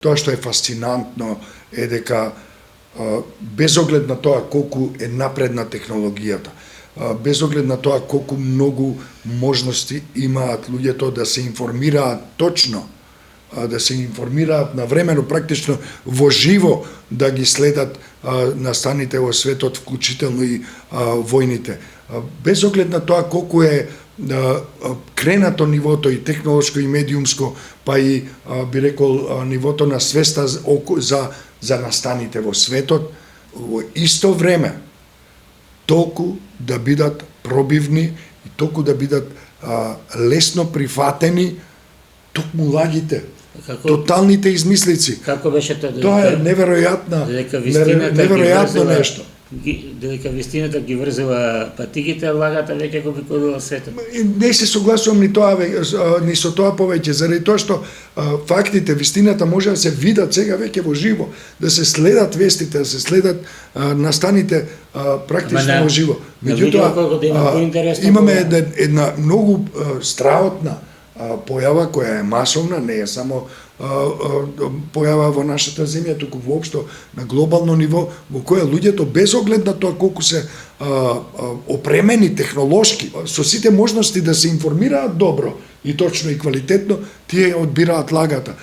Тоа што е фасцинантно е дека без оглед на тоа колку е напредна технологијата, без оглед на тоа колку многу можности имаат луѓето да се информираат точно, да се информираат навремено, практично во живо да ги следат настаните во светот, вклучително и војните. Без оглед на тоа колку е кренато нивото и технолошко и медиумско, па и би рекол нивото на свеста за настаните во светот, во исто време толку да бидат пробивни и толку да бидат лесно прифатени токму лагите, тоталните измислици. Како беше тоа е неверојатно нешто. Дека вистината ги врзува патигите, а лагата веќе го викодува светот. Не се согласувам ни со тоа повеќе, заради тоа што фактите, вистината може да се видат сега веќе во живо, да се следат вестите, да се следат настаните практично во живо. Меѓутоа, имаме една многу страотна појава која е масовна, не е само појава во нашата земја, туку воопшто на глобално ниво, во која луѓето без оглед на тоа колку се опремени технолошки, со сите можности да се информираат добро и точно и квалитетно, тие одбираат лагата.